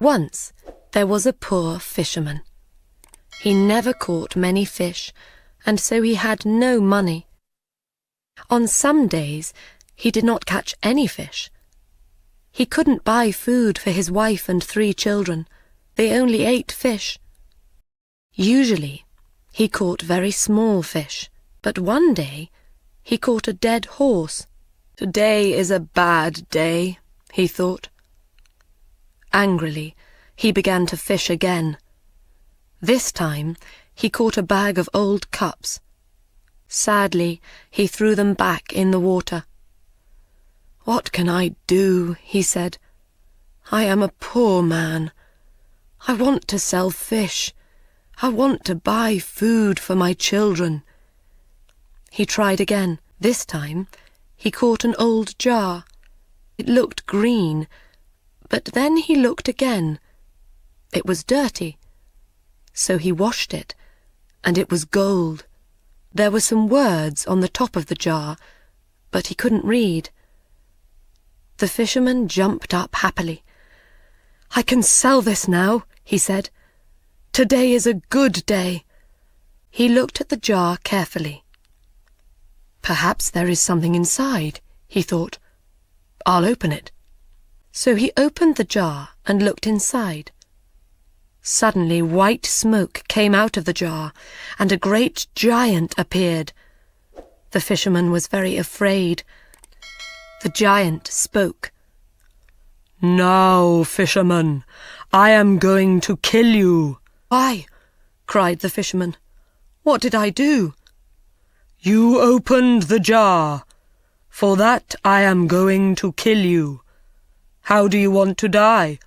Once there was a poor fisherman. He never caught many fish, and so he had no money. On some days he did not catch any fish. He couldn't buy food for his wife and 3 children. They only ate fish. Usually he caught very small fish, but one day he caught a dead horse. "Today is a bad day," he thought. Angrily, he began to fish again. This time he caught a bag of old cups. Sadly, he threw them back in the water. "What can I do?" he said. "I am a poor man. I want to sell fish. I want to buy food for my children." He tried again. This time he caught an old jar. It looked green, but then he looked again. It was dirty. So he washed it, and it was gold. There were some words on the top of the jar, but he couldn't read. The fisherman jumped up happily. "I can sell this now," he said. "Today is a good day." He looked at the jar carefully. "Perhaps there is something inside," he thought. "I'll open it." So he opened the jar and looked inside. Suddenly white smoke came out of the jar, and a great giant appeared. The fisherman was very afraid. The giant spoke. "Now, fisherman, I am going to kill you." "Why?" cried the fisherman. "What did I do?" "You opened the jar. For that I am going to kill you. How do you want to die?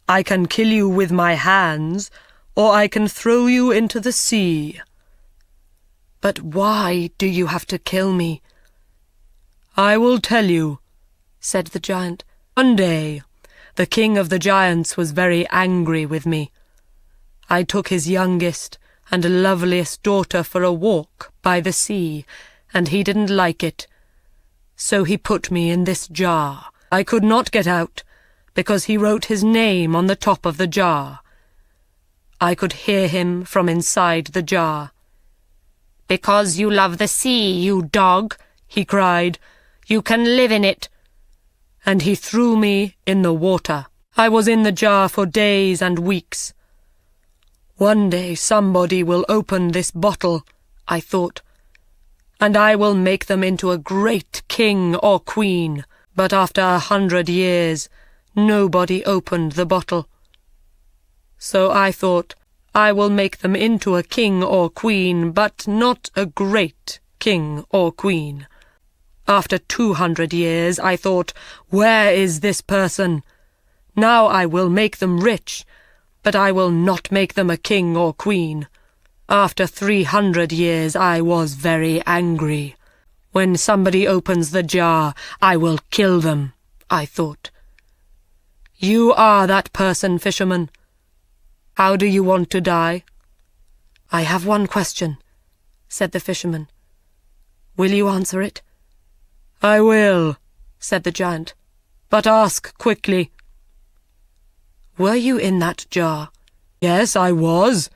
I can kill you with my hands, or I can throw you into the sea." "But why do you have to kill me?" "I will tell you," said the giant. "One day the king of the giants was very angry with me. I took his youngest and loveliest daughter for a walk by the sea, and he didn't like it. So he put me in this jar. I could not get out, because he wrote his name on the top of the jar. I could hear him from inside the jar. "Because you love the sea, you dog," he cried, "you can live in it." And he threw me in the water. I was in the jar for days and weeks. One day somebody will open this bottle, I thought, and I will make them into a great king or queen. But after 100 years, nobody opened the bottle. So I thought, I will make them into a king or queen, but not a great king or queen. After 200 years, I thought, where is this person? Now I will make them rich, but I will not make them a king or queen. After 300 years, I was very angry. When somebody opens the jar, I will kill them, I thought. You are that person, fisherman. How do you want to die? I have one question, said the fisherman. Will you answer it? I will, said the giant, but ask quickly. Were you in that jar? Yes, I was,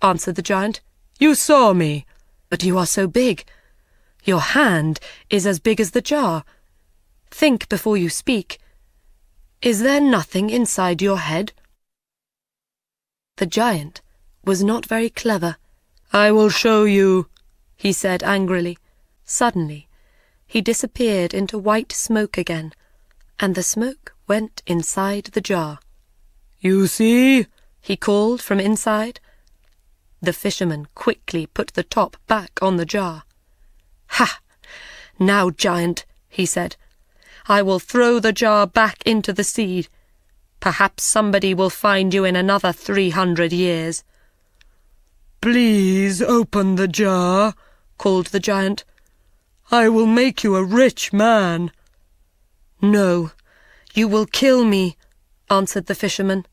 answered the giant. You saw me. But you are so big. Your hand is as big as the jar. Think before you speak. Is there nothing inside your head? The giant was not very clever. I will show you, he said angrily. Suddenly, he disappeared into white smoke again, and the smoke went inside the jar. You see, he called from inside. The fisherman quickly put the top back on the jar. Ha! Now, giant, he said, I will throw the jar back into the sea. Perhaps somebody will find you in another 300 years. Please open the jar, called the giant. I will make you a rich man. No, you will kill me, answered the fisherman.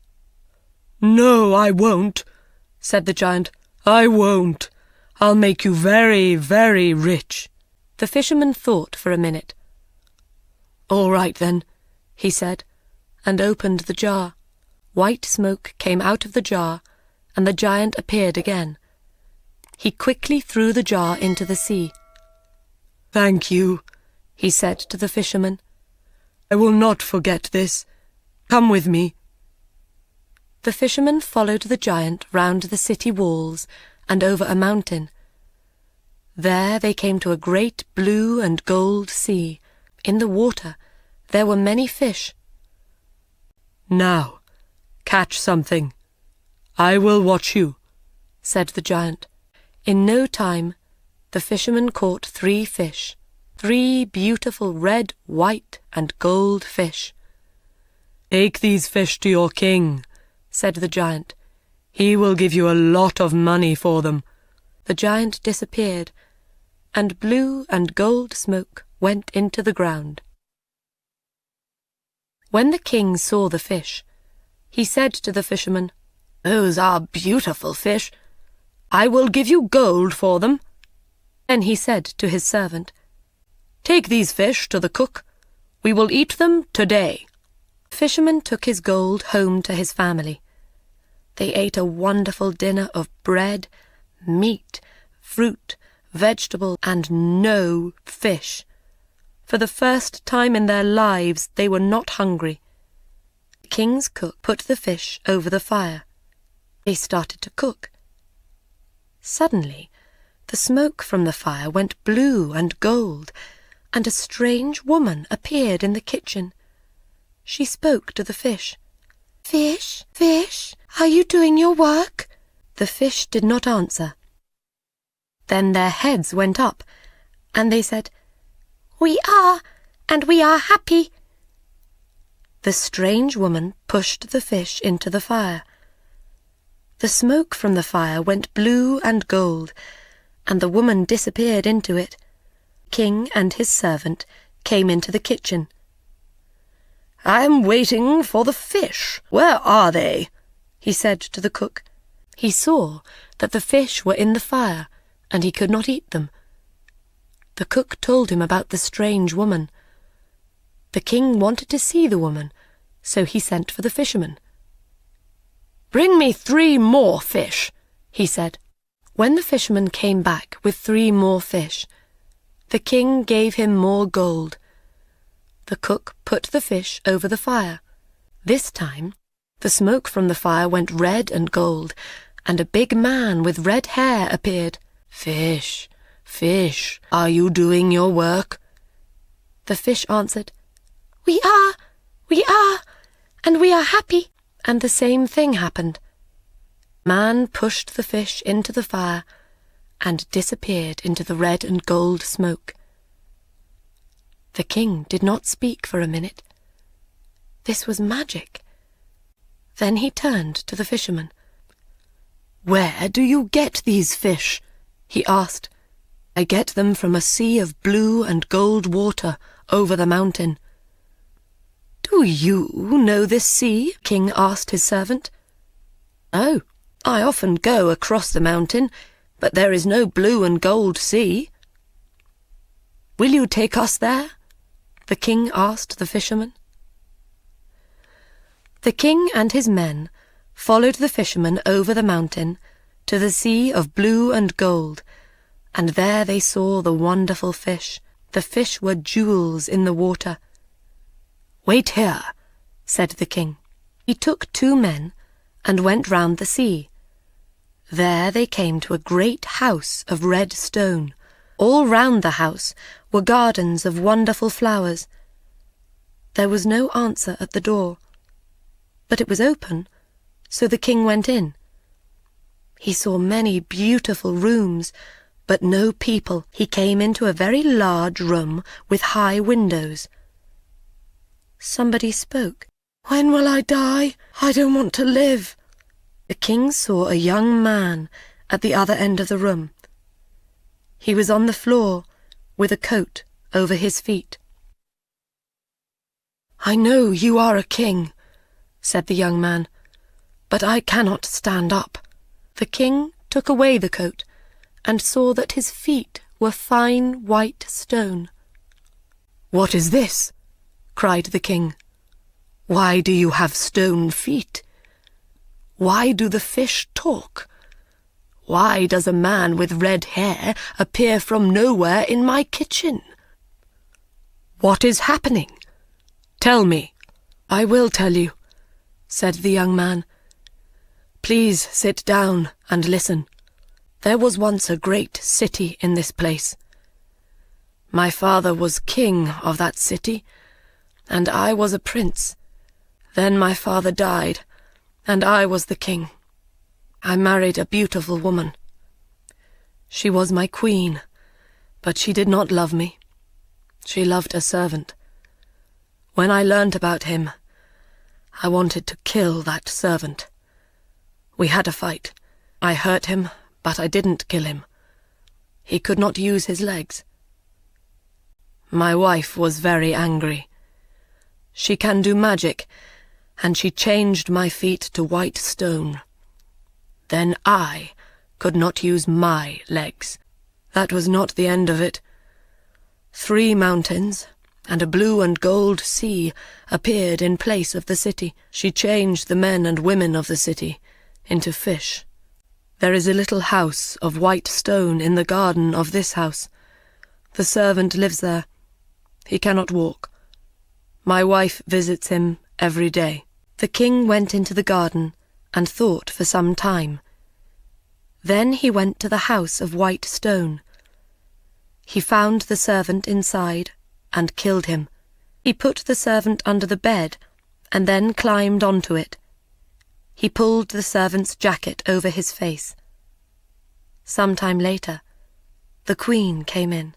No, I won't, said the giant. I won't. I'll make you very, very rich. The fisherman thought for a minute. All right then, he said, and opened the jar. White smoke came out of the jar, and the giant appeared again. He quickly threw the jar into the sea. "Thank you," he said to the fisherman. "I will not forget this. Come with me." The fisherman followed the giant round the city walls and over a mountain. There they came to a great blue and gold sea. In the water there were many fish. "Now, catch something. I will watch you," said the giant. In no time, the fisherman caught 3 fish, 3 beautiful red, white, and gold fish. "Take these fish to your king," said the giant. "He will give you a lot of money for them." The giant disappeared, and blue and gold smoke went into the ground. When the king saw the fish, he said to the fisherman, "Those are beautiful fish. I will give you gold for them." Then he said to his servant, "Take these fish to the cook. We will eat them today." The fisherman took his gold home to his family. They ate a wonderful dinner of bread, meat, fruit, vegetable, and no fish. For the first time in their lives they were not hungry. The king's cook put the fish over the fire. They started to cook. Suddenly, the smoke from the fire went blue and gold, and a strange woman appeared in the kitchen. She spoke to the fish. "Fish, fish, are you doing your work?" The fish did not answer. Then their heads went up, and they said, "We are, and we are happy." The strange woman pushed the fish into the fire. The smoke from the fire went blue and gold, and the woman disappeared into it. The king and his servant came into the kitchen. "I am waiting for the fish. Where are they?" he said to the cook. He saw that the fish were in the fire, and he could not eat them. The cook told him about the strange woman. The king wanted to see the woman, so he sent for the fisherman. "Bring me 3 more fish," he said. When the fisherman came back with 3 more fish, the king gave him more gold. The cook put the fish over the fire. This time, the smoke from the fire went red and gold, and a big man with red hair appeared. "Fish, fish, are you doing your work?" The fish answered, we are, and we are happy." And the same thing happened. Man pushed the fish into the fire and disappeared into the red and gold smoke. The king did not speak for a minute. This was magic. Then he turned to the fisherman. "Where do you get these fish?" he asked. "I get them from a sea of blue and gold water over the mountain." "Do you know this sea?" King asked his servant. "Oh, I often go across the mountain, but there is no blue and gold sea." "Will you take us there?" the king asked the fisherman. The king and his men followed the fisherman over the mountain to the sea of blue and gold, and there they saw the wonderful fish. The fish were jewels in the water. "Wait here," said the king. He took 2 men and went round the sea. There they came to a great house of red stone. All round the house were gardens of wonderful flowers. There was no answer at the door, but it was open, so the king went in. He saw many beautiful rooms, but no people. He came into a very large room with high windows. Somebody spoke. "When will I die? I don't want to live." The king saw a young man at the other end of the room. He was on the floor with a coat over his feet. "I know you are a king," said the young man, "but I cannot stand up." The king took away the coat and saw that his feet were fine white stone. "What is this?" cried the king. "Why do you have stone feet? Why do the fish talk? Why does a man with red hair appear from nowhere in my kitchen? What is happening? Tell me." "I will tell you," said the young man. "Please sit down and listen. There was once a great city in this place. My father was king of that city, and I was a prince. Then my father died, and I was the king. I married a beautiful woman. She was my queen, but she did not love me. She loved a servant. When I learned about him, I wanted to kill that servant. We had a fight. I hurt him, but I didn't kill him. He could not use his legs. My wife was very angry. She can do magic, and she changed my feet to white stone. Then I could not use my legs. That was not the end of it. 3 mountains and a blue and gold sea appeared in place of the city. She changed the men and women of the city into fish. There is a little house of white stone in the garden of this house. The servant lives there. He cannot walk. My wife visits him every day." The king went into the garden and thought for some time. Then he went to the house of white stone. He found the servant inside and killed him. He put the servant under the bed and then climbed onto it. He pulled the servant's jacket over his face. Some time later, the queen came in.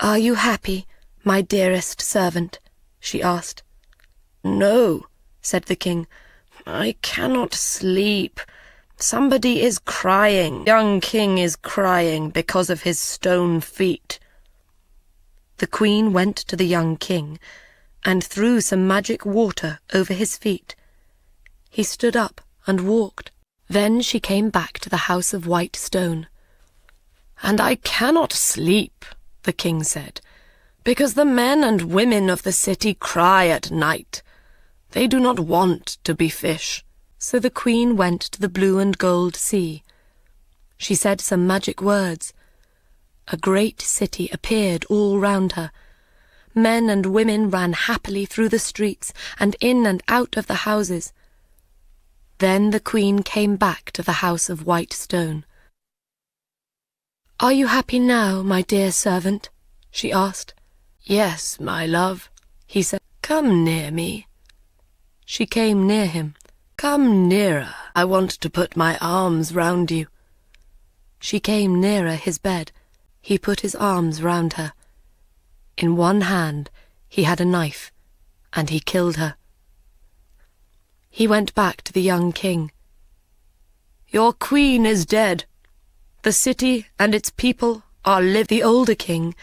"Are you happy, my dearest servant?" she asked. "No," said the king. "I cannot sleep. Somebody is crying. Young king is crying because of his stone feet." The queen went to the young king and threw some magic water over his feet. He stood up and walked. Then she came back to the house of white stone. "And I cannot sleep," the king said, "because the men and women of the city cry at night. They do not want to be fish." So the queen went to the blue and gold sea. She said some magic words. A great city appeared all round her. Men and women ran happily through the streets and in and out of the houses. Then the queen came back to the house of white stone. "Are you happy now, my dear servant?" she asked. "Yes, my love," he said. "Come near me." She came near him. "Come nearer. I want to put my arms round you." She came nearer his bed. He put his arms round her. In one hand he had a knife, and he killed her. He went back to the young king. "Your queen is dead. The city and its people are living." The older king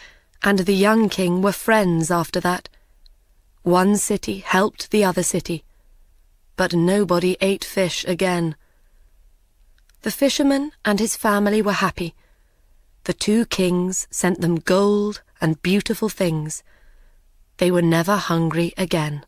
and the young king were friends after that. One city helped the other city, but nobody ate fish again. The fisherman and his family were happy. The 2 kings sent them gold and beautiful things. They were never hungry again.